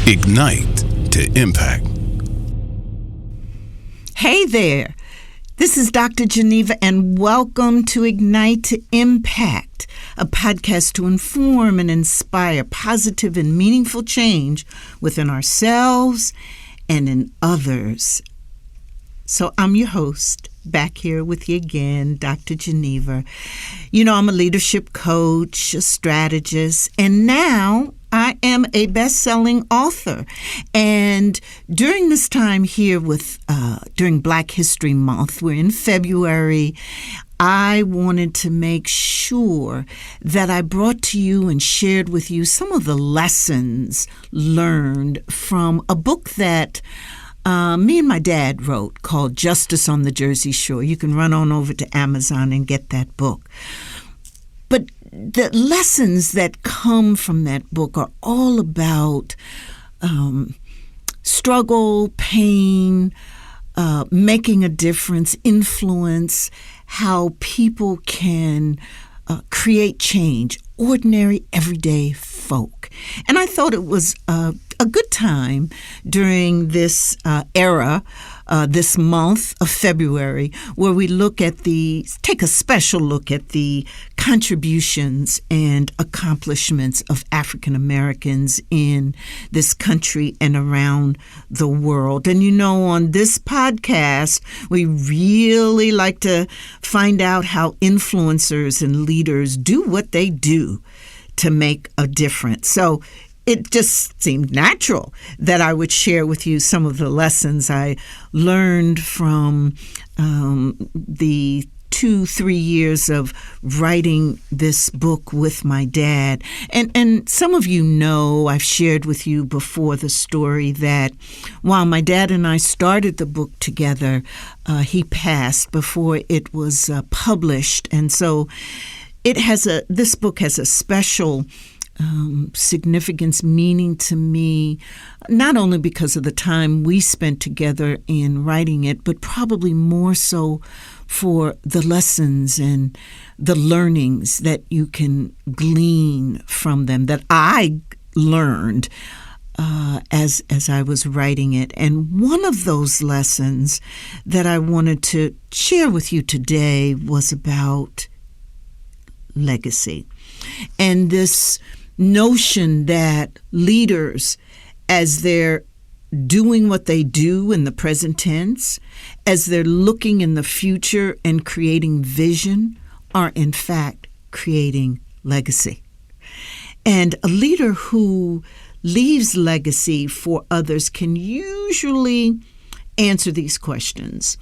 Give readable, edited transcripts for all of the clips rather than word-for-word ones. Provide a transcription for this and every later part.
Ignite to impact. Hey there, this is Dr. Geneva, and welcome to Ignite to Impact, a podcast to inform and inspire positive and meaningful change within ourselves and in others. So I'm your host, back here with you again, Dr. Geneva. You know, I'm a leadership coach, a strategist, and now I am a best-selling author. And during this time here during Black History Month, we're in February, I wanted to make sure that I brought to you and shared with you some of the lessons learned from a book that me and my dad wrote called Justice on the Jersey Shore. You can run on over to Amazon and get that book. But the lessons that come from that book are all about struggle, pain, making a difference, influence, how people can create change, ordinary, everyday folk. And I thought it was a good time during this era, this month of February, where we take a special look at the contributions and accomplishments of African Americans in this country and around the world. And you know, on this podcast, we really like to find out how influencers and leaders do what they do to make a difference. So it just seemed natural that I would share with you some of the lessons I learned from the 2-3 years of writing this book with my dad. And some of you know, I've shared with you before the story that while my dad and I started the book together, he passed before it was published. And so this book has a special significance, meaning to me, not only because of the time we spent together in writing it, but probably more so for the lessons and the learnings that you can glean from them, that I learned as I was writing it. And one of those lessons that I wanted to share with you today was about legacy. And this notion that leaders, as they're doing what they do in the present tense, as they're looking in the future and creating vision, are in fact creating legacy. And a leader who leaves legacy for others can usually answer these questions.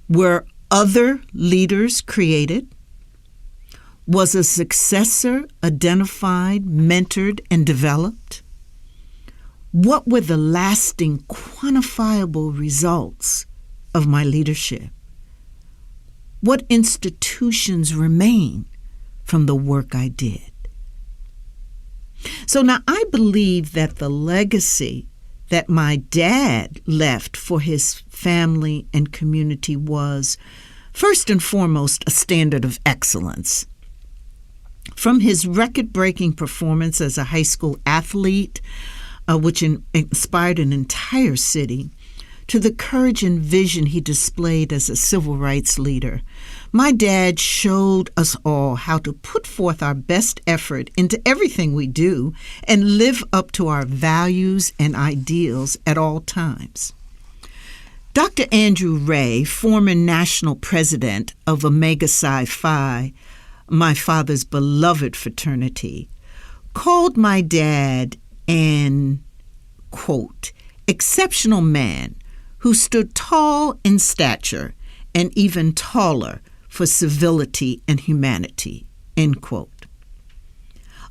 Were other leaders created? Was a successor identified, mentored, and developed? What were the lasting, quantifiable results of my leadership? What institutions remain from the work I did? So now I believe that the legacy that my dad left for his family and community was, first and foremost, a standard of excellence. From his record-breaking performance as a high school athlete, which inspired an entire city, to the courage and vision he displayed as a civil rights leader, my dad showed us all how to put forth our best effort into everything we do and live up to our values and ideals at all times. Dr. Andrew Ray, former national president of Omega Psi Phi, my father's beloved fraternity, called my dad an, quote, exceptional man who stood tall in stature and even taller for civility and humanity, end quote.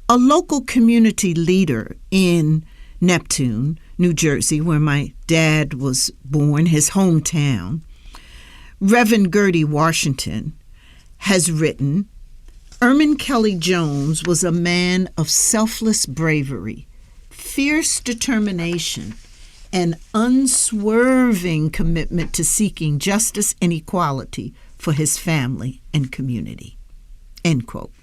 A local community leader in Neptune, New Jersey, where my dad was born, his hometown, Reverend Gertie Washington, has written, Ermon Kelly Jones was a man of selfless bravery, fierce determination, and unswerving commitment to seeking justice and equality for his family and community, end quote.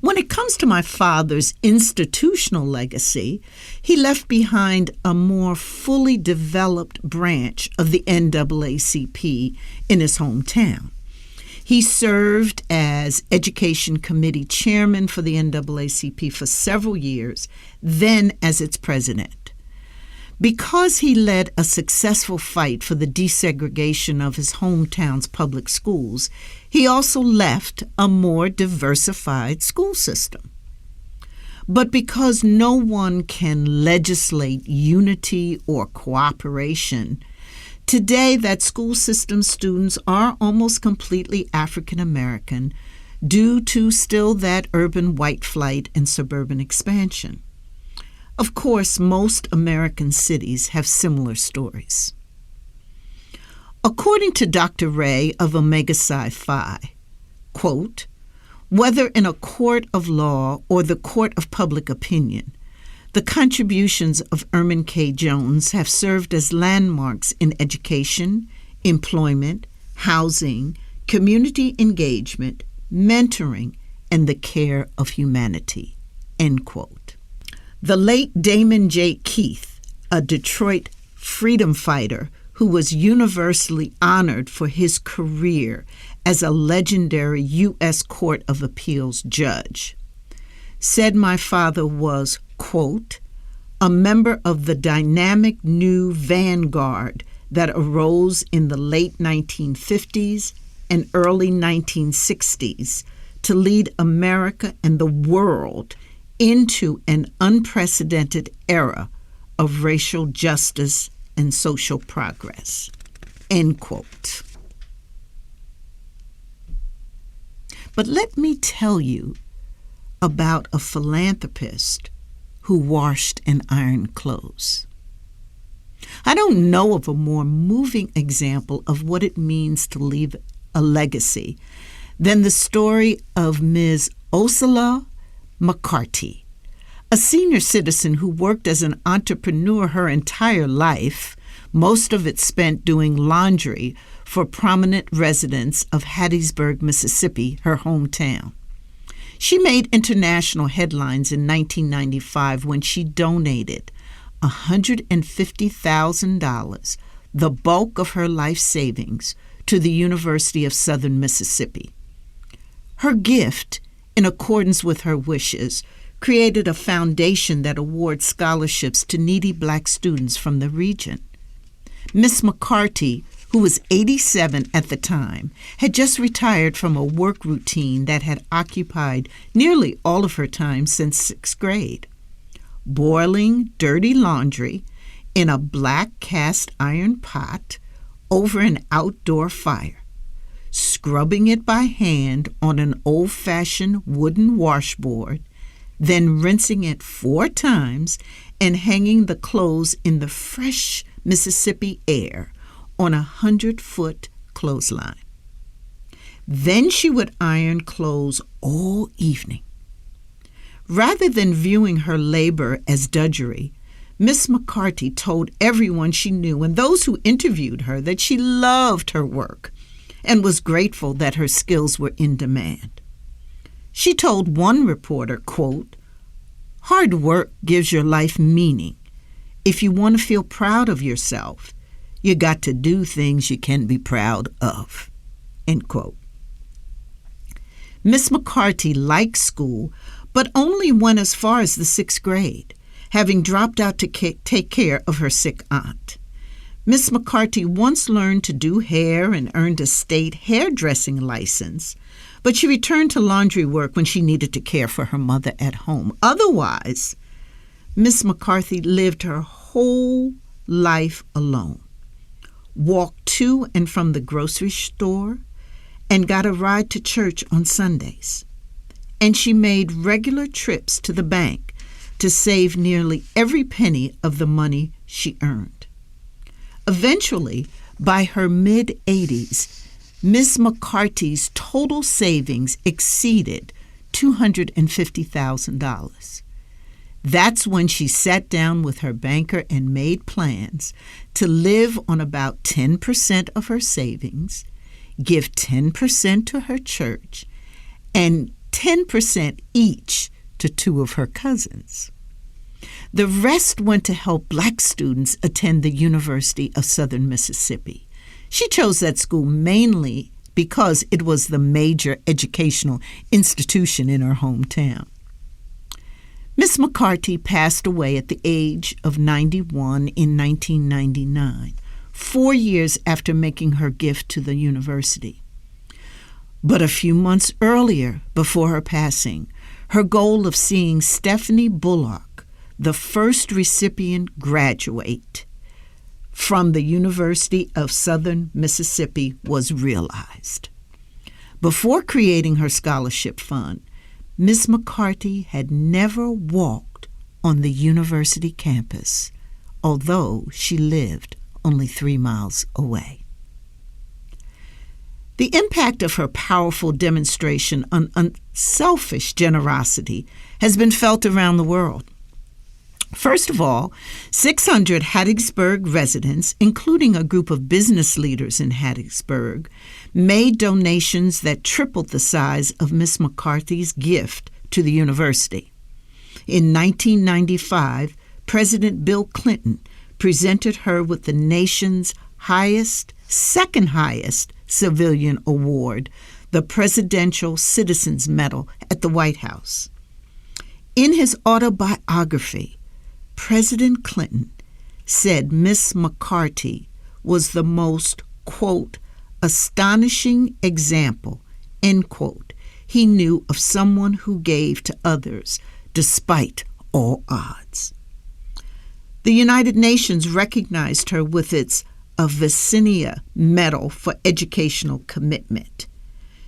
When it comes to my father's institutional legacy, he left behind a more fully developed branch of the NAACP in his hometown. He served as Education Committee Chairman for the NAACP for several years, then as its president. Because he led a successful fight for the desegregation of his hometown's public schools, he also left a more diversified school system. But because no one can legislate unity or cooperation, today that school system students are almost completely African American due to still that urban white flight and suburban expansion. Of course, most American cities have similar stories. According to Dr. Ray of Omega Psi Phi, quote, whether in a court of law or the court of public opinion, the contributions of Ermon K. Jones have served as landmarks in education, employment, housing, community engagement, mentoring, and the care of humanity, end quote. The late Damon J. Keith, a Detroit freedom fighter who was universally honored for his career as a legendary U.S. Court of Appeals judge, said my father was, quote, a member of the dynamic new vanguard that arose in the late 1950s and early 1960s to lead America and the world into an unprecedented era of racial justice and social progress, end quote. But let me tell you about a philanthropist who washed and ironed clothes. I don't know of a more moving example of what it means to leave a legacy than the story of Ms. Oseola McCarty, a senior citizen who worked as an entrepreneur her entire life, most of it spent doing laundry for prominent residents of Hattiesburg, Mississippi, her hometown. She made international headlines in 1995 when she donated $150,000, the bulk of her life savings, to the University of Southern Mississippi. Her gift, in accordance with her wishes, created a foundation that awards scholarships to needy Black students from the region. Miss McCarty, who was 87 at the time, had just retired from a work routine that had occupied nearly all of her time since sixth grade. Boiling dirty laundry in a black cast iron pot over an outdoor fire, scrubbing it by hand on an old-fashioned wooden washboard, then rinsing it 4 times and hanging the clothes in the fresh Mississippi air on a 100-foot clothesline. Then she would iron clothes all evening. Rather than viewing her labor as drudgery, Miss McCarty told everyone she knew and those who interviewed her that she loved her work and was grateful that her skills were in demand. She told one reporter, quote, hard work gives your life meaning. If you want to feel proud of yourself, you got to do things you can be proud of, end quote. Miss McCarty liked school, but only went as far as the 6th grade, having dropped out to take care of her sick aunt. Miss McCarty once learned to do hair and earned a state hairdressing license, but she returned to laundry work when she needed to care for her mother at home. Otherwise, Miss McCarty lived her whole life alone, walked to and from the grocery store, and got a ride to church on Sundays. And she made regular trips to the bank to save nearly every penny of the money she earned. Eventually, by her mid-80s, Miss McCarty's total savings exceeded $250,000. That's when she sat down with her banker and made plans to live on about 10% of her savings, give 10% to her church, and 10% each to 2 of her cousins. The rest went to help Black students attend the University of Southern Mississippi. She chose that school mainly because it was the major educational institution in her hometown. Miss McCarty passed away at the age of 91 in 1999, 4 years after making her gift to the university. But a few months earlier, before her passing, her goal of seeing Stephanie Bullock, the first recipient graduate from the University of Southern Mississippi, was realized. Before creating her scholarship fund, Miss McCarty had never walked on the university campus, although she lived only 3 miles away. The impact of her powerful demonstration on unselfish generosity has been felt around the world. First of all, 600 Hattiesburg residents, including a group of business leaders in Hattiesburg, made donations that tripled the size of Miss McCarty's gift to the university. In 1995, President Bill Clinton presented her with the nation's second highest civilian award, the Presidential Citizens Medal at the White House. In his autobiography, President Clinton said Miss McCarty was the most, quote, astonishing example, end quote, he knew of someone who gave to others despite all odds. The United Nations recognized her with its Avicennia Medal for Educational Commitment.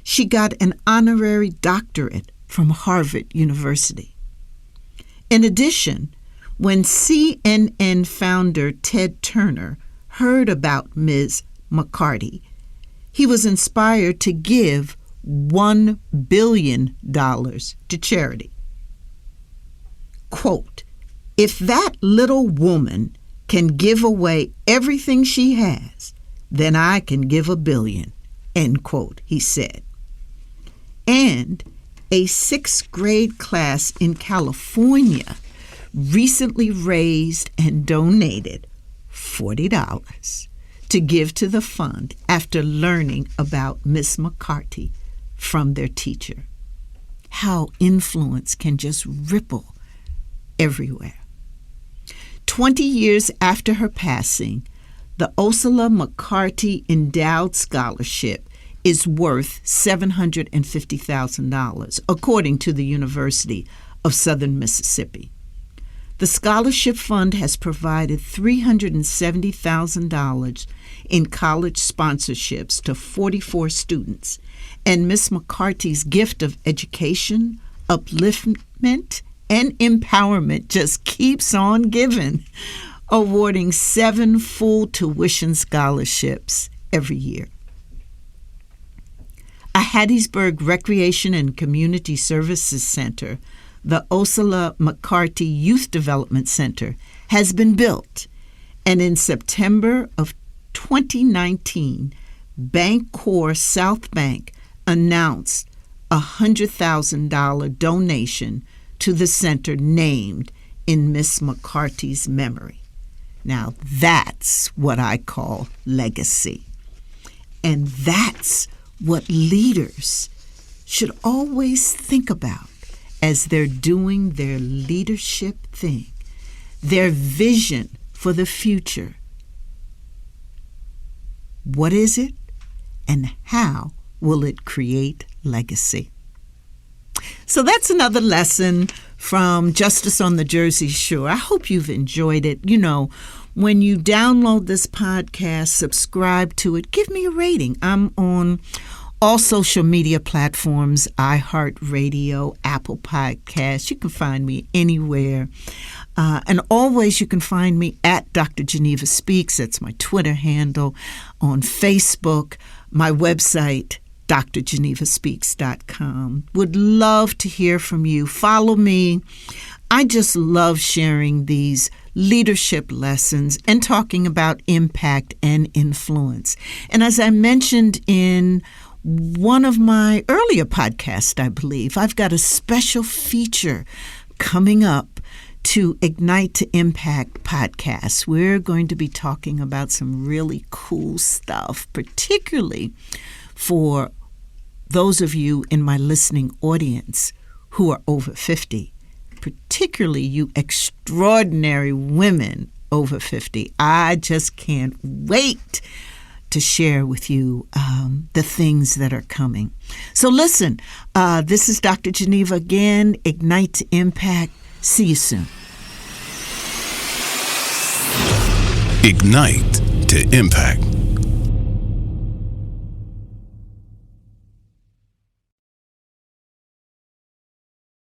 She got an honorary doctorate from Harvard University. In addition, when CNN founder Ted Turner heard about Ms. McCarty, he was inspired to give $1 billion to charity. Quote, "If that little woman can give away everything she has, then I can give $1 billion, end quote, he said. And a 6th grade class in California recently raised and donated $40 to give to the fund after learning about Miss McCarty from their teacher. How influence can just ripple everywhere. 20 years after her passing, the Oseola McCarty Endowed Scholarship is worth $750,000, according to the University of Southern Mississippi. The scholarship fund has provided $370,000 in college sponsorships to 44 students, and Miss McCarty's gift of education, upliftment, and empowerment just keeps on giving, awarding 7 full tuition scholarships every year. A Hattiesburg Recreation and Community Services Center, the Oseola McCarty Youth Development Center, has been built, and in September of 2019, Bancorp South Bank announced a $100,000 donation to the center named in Miss McCarty's memory. Now that's what I call legacy. And that's what leaders should always think about as they're doing their leadership thing, their vision for the future. What is it, and how will it create legacy? So that's another lesson from Justice on the Jersey Shore. I hope you've enjoyed it. You know, when you download this podcast, subscribe to it, give me a rating. I'm on all social media platforms, iHeartRadio, Apple Podcasts. You can find me anywhere. And always you can find me at Dr. Geneva Speaks. That's my Twitter handle. On Facebook, my website, drgenevaspeaks.com. Would love to hear from you. Follow me. I just love sharing these leadership lessons and talking about impact and influence. And as I mentioned in one of my earlier podcasts, I believe. I've got a special feature coming up to Ignite to Impact podcast. We're going to be talking about some really cool stuff, particularly for those of you in my listening audience who are over 50, particularly you extraordinary women over 50. I just can't wait to share with you the things that are coming. So listen, this is Dr. Geneva again, Ignite to Impact. See you soon. Ignite to Impact.